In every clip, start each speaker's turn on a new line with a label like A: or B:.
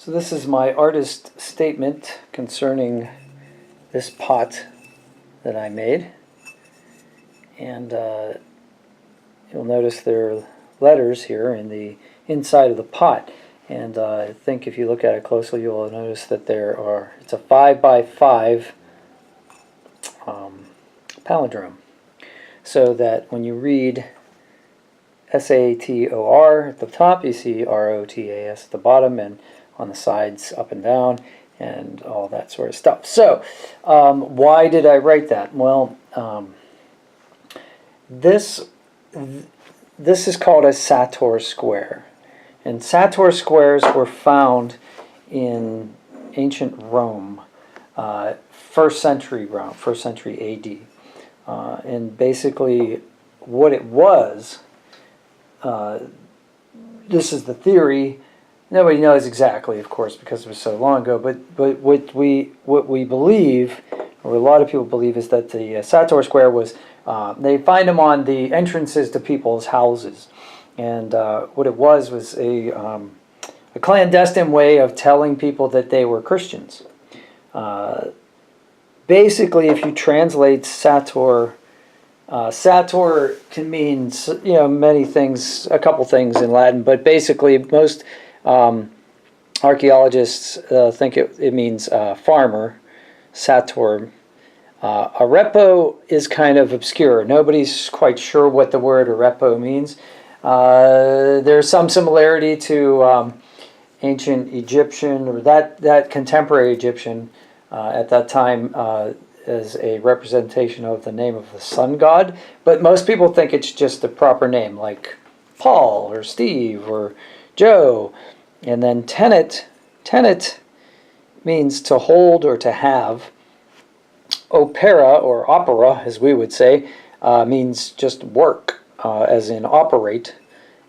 A: So this is my artist statement concerning this pot that I made. And you'll notice there are letters here in the inside of the pot. And I think if you look at it closely, you'll notice that it's a 5 by 5 palindrome. So that when you read Sator at the top, you see Rotas at the bottom, and on the sides up and down, and all that sort of stuff. So, why did I write that? Well, this is called a Sator square. And Sator squares were found in ancient Rome, 1st century Rome, 1st century AD. And basically what it was, this is the theory. Nobody knows exactly, of course, because it was so long ago, but what we believe, or a lot of people believe, is that the Sator square was, they find them on the entrances to people's houses. And what it was a clandestine way of telling people that they were Christians. Basically, if you translate Sator, Sator can mean many things, a couple things in Latin, but basically most archaeologists think it means farmer, Sator. Arepo is kind of obscure. Nobody's quite sure what the word arepo means. There's some similarity to ancient Egyptian, or that contemporary Egyptian at that time as a representation of the name of the sun god. But most people think it's just the proper name, like Paul or Steve or Joe. And then tenet means to hold or to have. Opera, or opera as we would say, means just work, as in operate.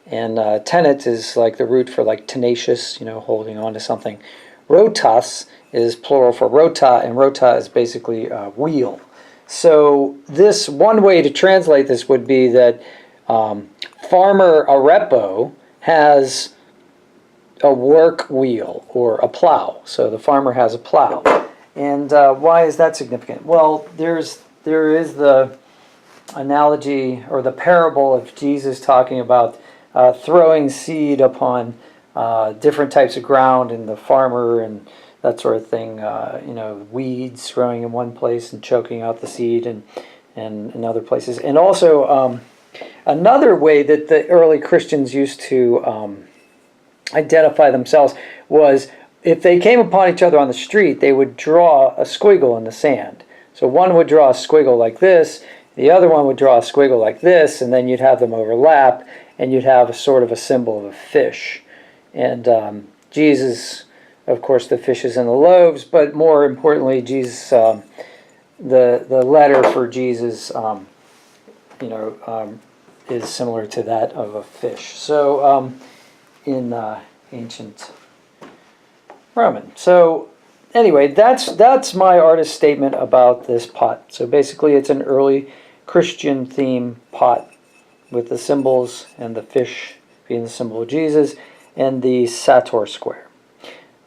A: And tenet is like the root for like tenacious, holding on to something. Rotas is plural for rota, and rota is basically wheel. So this, one way to translate this would be that farmer Arepo has a work wheel or a plow. So the farmer has a plow. And why is that significant? Well, there is the analogy or the parable of Jesus talking about throwing seed upon different types of ground, and the farmer and that sort of thing, weeds growing in one place and choking out the seed, and in other places. And also another way that the early Christians used to identify themselves was if they came upon each other on the street, they would draw a squiggle in the sand. So one would draw a squiggle like this, the other one would draw a squiggle like this, and then you'd have them overlap, and you'd have a sort of a symbol of a fish. And Jesus, of course, the fishes and the loaves, but more importantly, Jesus, the letter for Jesus, is similar to that of a fish. So in ancient Roman. So anyway, that's my artist statement about this pot. So basically, it's an early Christian theme pot with the symbols, and the fish being the symbol of Jesus, and the Sator square.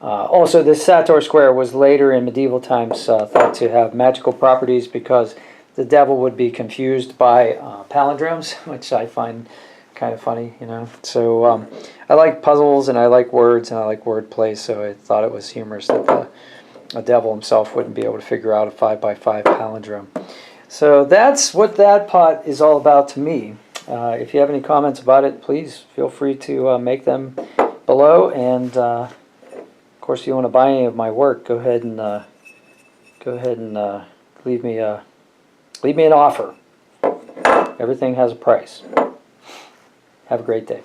A: Also, this Sator square was later in medieval times thought to have magical properties because the devil would be confused by palindromes, which I find kind of funny, So I like puzzles, and I like words, and I like wordplay, so I thought it was humorous that the devil himself wouldn't be able to figure out a 5 by 5 palindrome. So that's what that pot is all about to me. If you have any comments about it, please feel free to make them below. And of course, if you want to buy any of my work, go ahead and leave me an offer. Everything has a price. Have a great day.